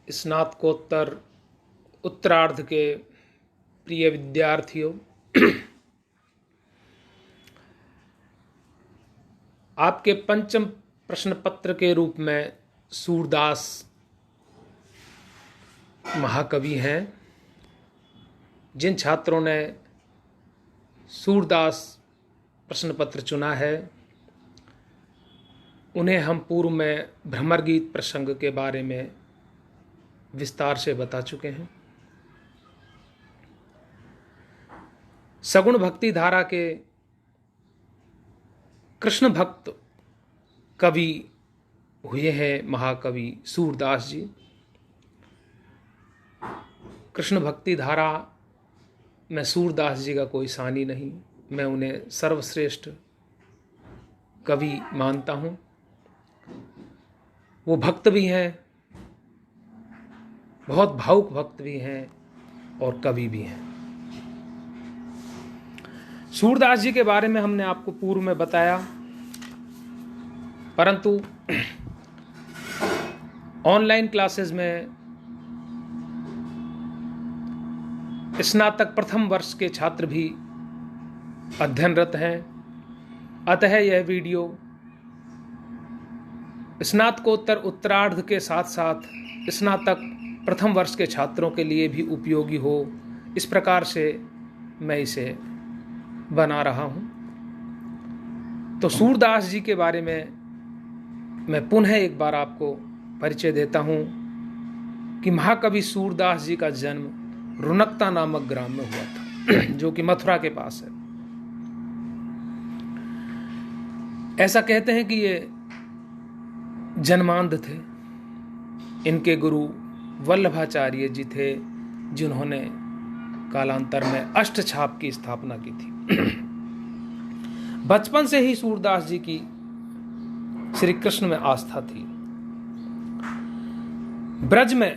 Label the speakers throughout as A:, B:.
A: स्नातकोत्तर उत्तरार्ध के प्रिय विद्यार्थियों, आपके पंचम प्रश्न पत्र के रूप में सूरदास महाकवि हैं। जिन छात्रों ने सूरदास प्रश्न पत्र चुना है उन्हें हम पूर्व में भ्रमर गीत प्रसंग के बारे में विस्तार से बता चुके हैं। सगुण भक्ति धारा के कृष्ण भक्त कवि हुए हैं महाकवि सूरदास जी। कृष्ण भक्ति धारा में सूरदास जी का कोई सानी नहीं। मैं उन्हें सर्वश्रेष्ठ कवि मानता हूँ। वो भक्त भी हैं, बहुत भावुक भक्त भी हैं और कवि भी हैं। सूरदास जी के बारे में हमने आपको पूर्व में बताया, परंतु ऑनलाइन क्लासेस में स्नातक प्रथम वर्ष के छात्र भी अध्ययनरत हैं। अतः यह वीडियो स्नातकोत्तर उत्तरार्ध के साथ साथ स्नातक प्रथम वर्ष के छात्रों के लिए भी उपयोगी हो, इस प्रकार से मैं इसे बना रहा हूं। तो सूरदास जी के बारे में मैं पुनः एक बार आपको परिचय देता हूं कि महाकवि सूरदास जी का जन्म रुनकता नामक ग्राम में हुआ था, जो कि मथुरा के पास है। ऐसा कहते हैं कि ये जन्मांध थे। इनके गुरु वल्लभाचार्य जी थे, जिन्होंने कालांतर में अष्टछाप की स्थापना की थी। बचपन से ही सूरदास जी की श्री कृष्ण में आस्था थी। ब्रज में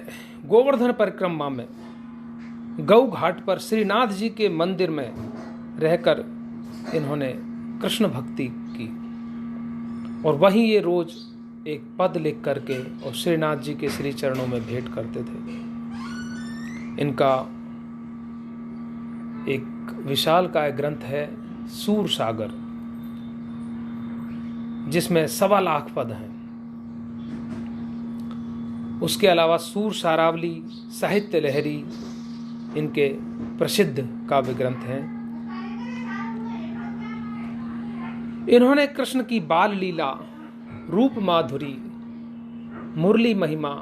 A: गोवर्धन परिक्रमा में गौ घाट पर श्रीनाथ जी के मंदिर में रहकर इन्होंने कृष्ण भक्ति की और वहीं ये रोज एक पद लिख करके और श्रीनाथ जी के श्री चरणों में भेंट करते थे। इनका एक विशालकाय ग्रंथ है सूर सागर, जिसमें 1.25 लाख पद हैं। उसके अलावा सूर सारावली, साहित्य लहरी इनके प्रसिद्ध काव्य ग्रंथ हैं। इन्होंने कृष्ण की बाल लीला, रूप माधुरी, मुरली महिमा,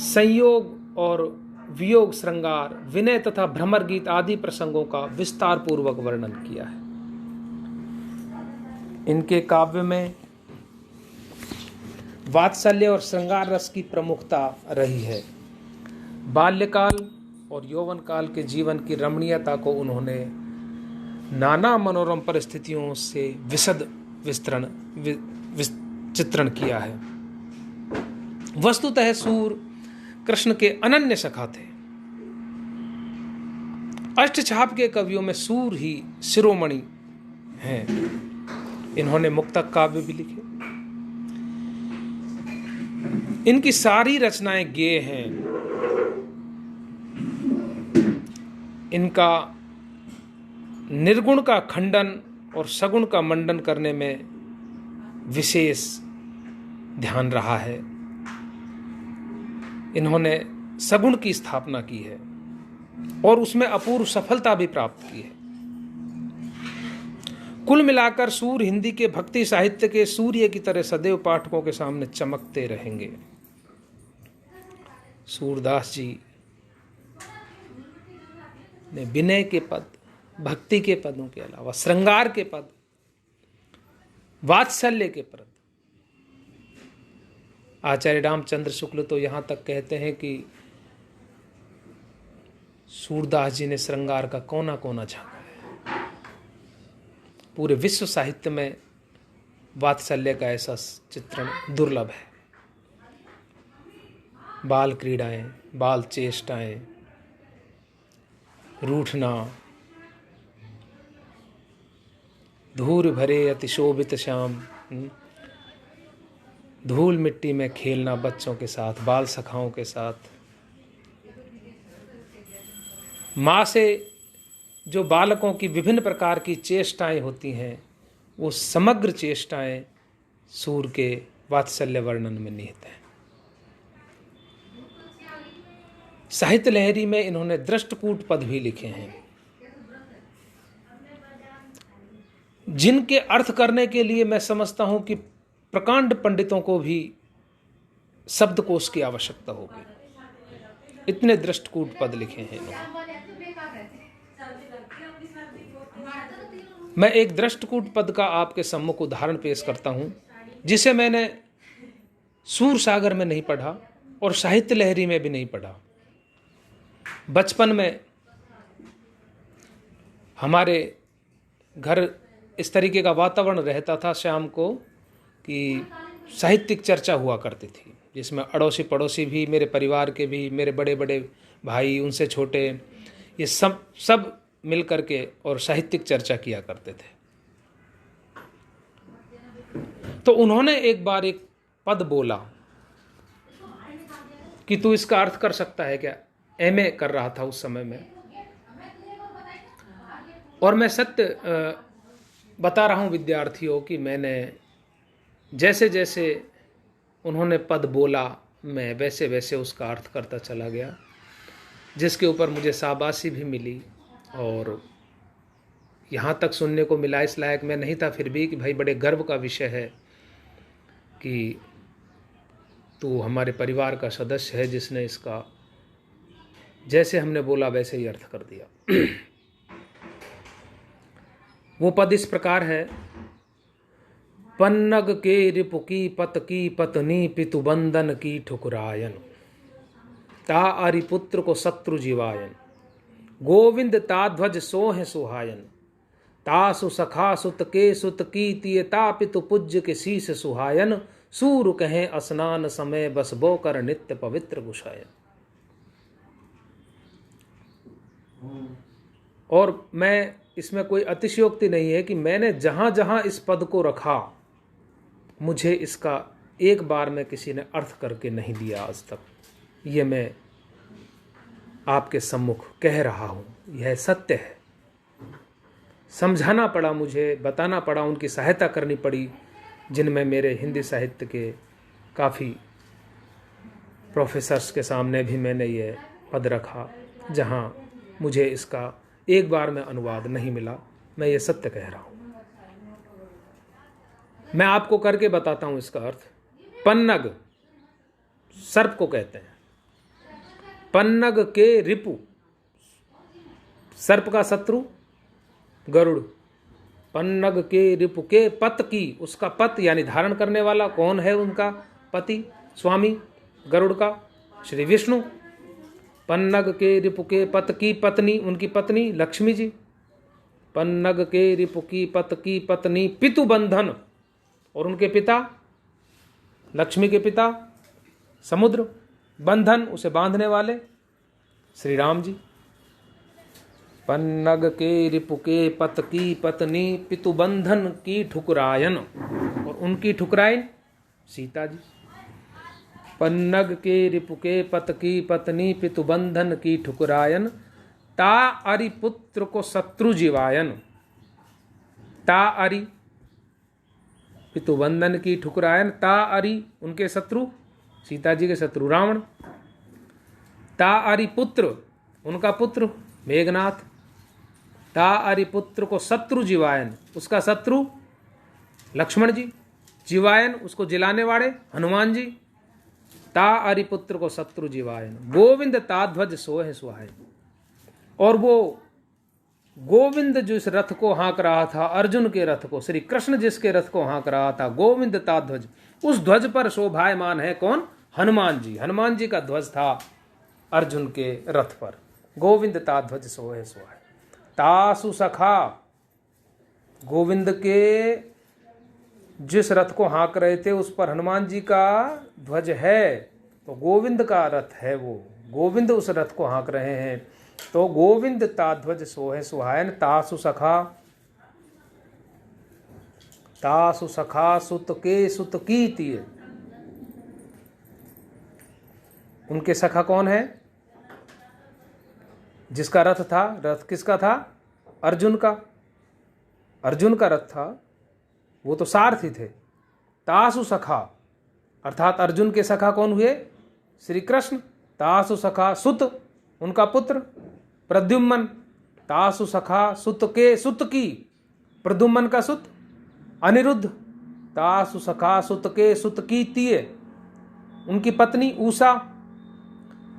A: संयोग और वियोग श्रृंगार, विनय तथा भ्रमर गीत आदि प्रसंगों का विस्तार पूर्वक वर्णन किया है। इनके काव्य में वात्सल्य और श्रृंगार रस की प्रमुखता रही है। बाल्यकाल और यौवन काल के जीवन की रमणीयता को उन्होंने नाना मनोरम परिस्थितियों से विशद चित्रण किया है। वस्तुतः सूर कृष्ण के अनन्य सखा थे। अष्टछाप के कवियों में सूर ही शिरोमणि हैं। इन्होंने मुक्तक काव्य भी लिखे। इनकी सारी रचनाएं गेय हैं। इनका निर्गुण का खंडन और सगुण का मंडन करने में विशेष ध्यान रहा है। इन्होंने सगुण की स्थापना की है और उसमें अपूर्व सफलता भी प्राप्त की है। कुल मिलाकर सूर हिंदी के भक्ति साहित्य के सूर्य की तरह सदैव पाठकों के सामने चमकते रहेंगे। सूरदास जी ने विनय के पद, भक्ति के पदों के अलावा श्रृंगार के पद, वात्सल्य के पद, आचार्य रामचंद्र शुक्ल तो यहां तक कहते हैं कि सूरदास जी ने श्रृंगार का कोना कोना झांका है। पूरे विश्व साहित्य में वात्सल्य का ऐसा चित्रण दुर्लभ है। बाल क्रीड़ाएं, बाल चेष्टाएं, रूठना, धूर भरे अतिशोभित श्याम, धूल मिट्टी में खेलना बच्चों के साथ, बाल सखाओं के साथ। माँ से जो बालकों की विभिन्न प्रकार की चेष्टाएं होती हैं, वो समग्र चेष्टाएं सूर्य के वात्सल्य वर्णन में निहित हैं। साहित्य लहरी में इन्होंने दृष्टकूट पद भी लिखे हैं, जिनके अर्थ करने के लिए मैं समझता हूं कि प्रकांड पंडितों को भी शब्दकोश की आवश्यकता होगी। इतने दृष्टकूट पद लिखे हैं इन्होंने। मैं एक दृष्टकूट पद का आपके सम्मुख उदाहरण पेश करता हूं, जिसे मैंने सूर सागर में नहीं पढ़ा और साहित्य लहरी में भी नहीं पढ़ा। बचपन में हमारे घर इस तरीके का वातावरण रहता था शाम को कि साहित्यिक चर्चा हुआ करती थी, जिसमें अड़ोसी पड़ोसी भी, मेरे परिवार के भी, मेरे बड़े बड़े भाई, उनसे छोटे, ये सब मिल करके और साहित्यिक चर्चा किया करते थे। तो उन्होंने एक बार एक पद बोला कि तू इसका अर्थ कर सकता है क्या। एमए कर रहा था उस समय में, और मैं सत्य बता रहा हूं विद्यार्थियों कि मैंने जैसे जैसे उन्होंने पद बोला, मैं वैसे वैसे उसका अर्थ करता चला गया, जिसके ऊपर मुझे शाबाशी भी मिली। और यहाँ तक सुनने को मिला, इस लायक मैं नहीं था फिर भी, कि भाई बड़े गर्व का विषय है कि तू हमारे परिवार का सदस्य है जिसने इसका जैसे हमने बोला वैसे ही अर्थ कर दिया। वो पद इस प्रकार है। पन्नग के रिपु की पत की पत्नी पितु बंधन की ठुकरायन, ता अरि पुत्र को शत्रु जीवायन, गोविंद ता ध्वज सोह सुहायन, तासु सखा सुत के सुत की तिय ता पितु पूज्य के शीस सुहायन, सूर कहें स्नान समय बस बो कर नित्य पवित्र गुसायन। और मैं इसमें कोई अतिशयोक्ति नहीं है कि मैंने जहां जहां इस पद को रखा, मुझे इसका एक बार में किसी ने अर्थ करके नहीं दिया आज तक। ये मैं आपके सम्मुख कह रहा हूं, यह सत्य है। समझाना पड़ा मुझे, बताना पड़ा, उनकी सहायता करनी पड़ी, जिनमें मेरे हिंदी साहित्य के काफ़ी प्रोफेसर्स के सामने भी मैंने ये पद रखा, जहां मुझे इसका एक बार में अनुवाद नहीं मिला। मैं ये सत्य कह रहा हूं। मैं आपको करके बताता हूं इसका अर्थ। पन्नग सर्प को कहते हैं। पन्नग के रिपु, सर्प का शत्रु गरुड़। पन्नग के रिपु के पत की, उसका पत यानी धारण करने वाला कौन है? उनका पति, स्वामी गरुड़ का श्री विष्णु। पन्नग के रिपु के पत की पत्नी, उनकी पत्नी लक्ष्मी जी। पन्नग के रिपु की पत की पत्नी पितु बंधन, और उनके पिता, लक्ष्मी के पिता समुद्र, बंधन उसे बांधने वाले श्री राम जी। पन्नग के रिपु के पत की पत्नी पितु बंधन की ठुकरायन, और उनकी ठुकरायन सीता जी। पन्नग के रिपु के पत की पत्नी पितु बंधन की ठुकरायन, ता अरि पुत्र को शत्रु जीवायन। ता अरि पितु बंधन की ठुकरायन, ता अरि उनके शत्रु, सीता जी के शत्रु रावण। ता अरि पुत्र, उनका पुत्र मेघनाथ। ता अरि पुत्र को शत्रु जीवायन, उसका शत्रु लक्ष्मण जी। जीवायन उसको जिलाने वाले हनुमान जी। ता अरि पुत्र को शत्रु जीवायन, गोविंद ता ध्वज सोह सुहायन। और वो गोविंद जिस रथ को हाँक रहा था, अर्जुन के रथ को, श्री कृष्ण जिसके रथ को हाँक रहा था, गोविंद ता ध्वज, उस ध्वज पर शोभायमान है कौन? हनुमान जी। हनुमान जी का ध्वज था अर्जुन के रथ पर। गोविंद ता ध्वज सोह सुहायन। तासु सखा, गोविंद के जिस रथ को हाँक रहे थे उस पर हनुमान जी का ध्वज है, तो गोविंद का रथ है वो, गोविंद उस रथ को हाँक रहे हैं। तो गोविंद ता ध्वज सोहे सुहायन, तासु सखा, तासु सखा सुत के सुत की तिय, उनके सखा कौन है? जिसका रथ था, रथ किसका था? अर्जुन का। अर्जुन का रथ था, वो तो सारथी थे। तासु सखा, अर्थात अर्जुन के सखा कौन हुए? श्री कृष्ण। तासु सखा सुत, उनका पुत्र प्रद्युम्न। तासु सखा सुत के सुत की, प्रद्युम्न का सुत अनिरुद्ध। तासु सखा सुत के सुत की तीय, उनकी पत्नी उषा।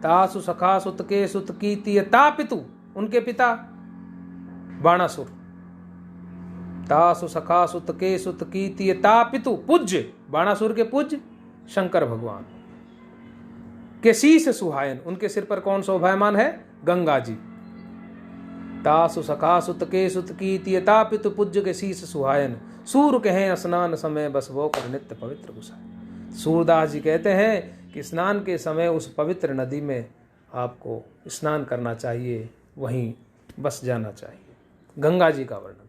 A: तासु सखा सुत के सुत की तीय ता पितु, उनके पिता बाणासुर। तासु सखा सुत के सुत की तीय ता पितु पूज्य, बाणासुर के पूज्य शंकर भगवान के शीश सुहायन, उनके सिर पर कौन शोभायमान है? गंगा जी। तासु सखा सुत के सुत की तीय ता पितु पूज्य के शीश सुहायन, सूर कहें स्नान समय बस वो कर नित्य पवित्र घुसाए। सूरदास जी कहते हैं कि स्नान के समय उस पवित्र नदी में आपको स्नान करना चाहिए, वहीं बस जाना चाहिए। गंगा जी का वर्णन,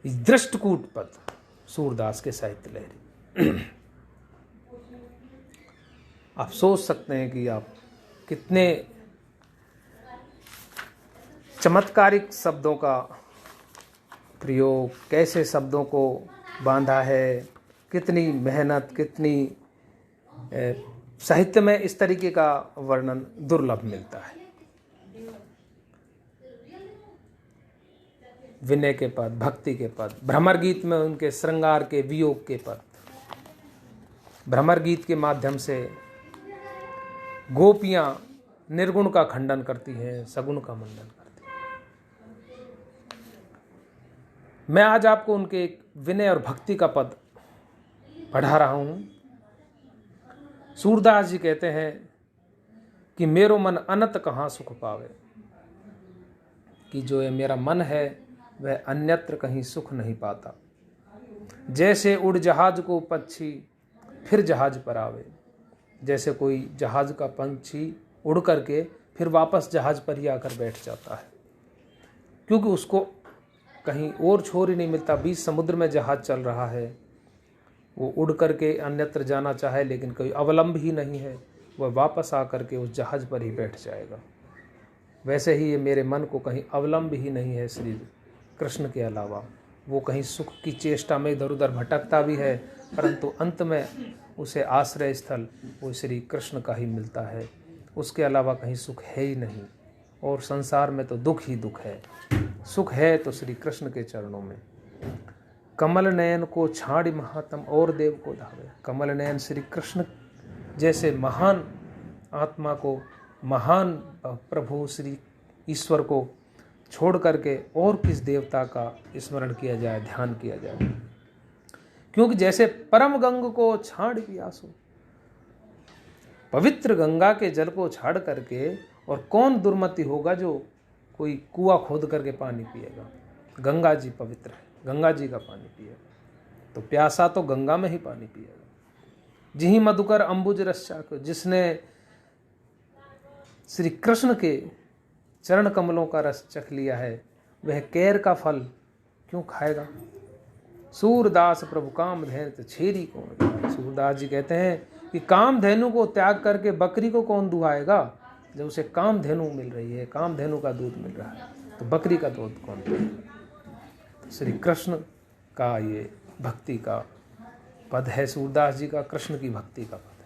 A: दृष्टकूट पद सूरदास के साहित्य लहरी। आप सोच सकते हैं कि आप कितने चमत्कारिक शब्दों का प्रयोग, कैसे शब्दों को बांधा है, कितनी मेहनत, कितनी साहित्य में इस तरीके का वर्णन दुर्लभ मिलता है। विनय के पद, भक्ति के पद, भ्रमर गीत में उनके श्रृंगार के वियोग के पद, भ्रमर गीत के माध्यम से गोपियां निर्गुण का खंडन करती हैं, सगुण का मंडन करती हैं। मैं आज आपको उनके एक विनय और भक्ति का पद पढ़ा रहा हूं। सूरदास जी कहते हैं कि मेरो मन अनंत कहाँ सुख पावे, कि जो ये मेरा मन है वह अन्यत्र कहीं सुख नहीं पाता। जैसे उड़ जहाज को पक्षी फिर जहाज पर आवे, जैसे कोई जहाज का पंछी उड़ करके फिर वापस जहाज पर ही आकर बैठ जाता है, क्योंकि उसको कहीं और छोर ही नहीं मिलता। बीच समुद्र में जहाज चल रहा है, वो उड़ करके अन्यत्र जाना चाहे लेकिन कोई अवलंब ही नहीं है, वह वापस आकर के उस जहाज पर ही बैठ जाएगा। वैसे ही ये मेरे मन को कहीं अवलंब ही नहीं है श्री कृष्ण के अलावा। वो कहीं सुख की चेष्टा में इधर उधर भटकता भी है, परंतु अंत में उसे आश्रय स्थल वो श्री कृष्ण का ही मिलता है। उसके अलावा कहीं सुख है ही नहीं, और संसार में तो दुख ही दुख है। सुख है तो श्री कृष्ण के चरणों में। कमल नयन को छाड़ी महात्म और देव को धावे। कमल नयन श्री कृष्ण जैसे महान आत्मा को, महान प्रभु श्री ईश्वर को छोड़ करके और किस देवता का स्मरण किया जाए, ध्यान किया जाए। क्योंकि जैसे परम गंग को छाड़ पियासो, पवित्र गंगा के जल को छाड़ करके, और कौन दुर्मति होगा जो कोई कुआं खोद करके पानी पिएगा। गंगा जी पवित्र है, गंगा जी का पानी पिएगा तो प्यासा तो गंगा में ही पानी पिएगा। जिही मधुकर अंबुज रस चाखो, जिसने श्री कृष्ण के चरण कमलों का रस चख लिया है, वह कैर का फल क्यों खाएगा। सूरदास प्रभु काम धैनु छेरी कौन। सूरदास जी कहते हैं कि काम धेनु को त्याग करके बकरी को कौन दुहाएगा। जब उसे काम धेनु मिल रही है, काम धेनु का दूध मिल रहा है, तो बकरी का दूध कौन पिएगा। तो श्री कृष्ण का ये भक्ति का पद है, सूरदास जी का कृष्ण की भक्ति का पद।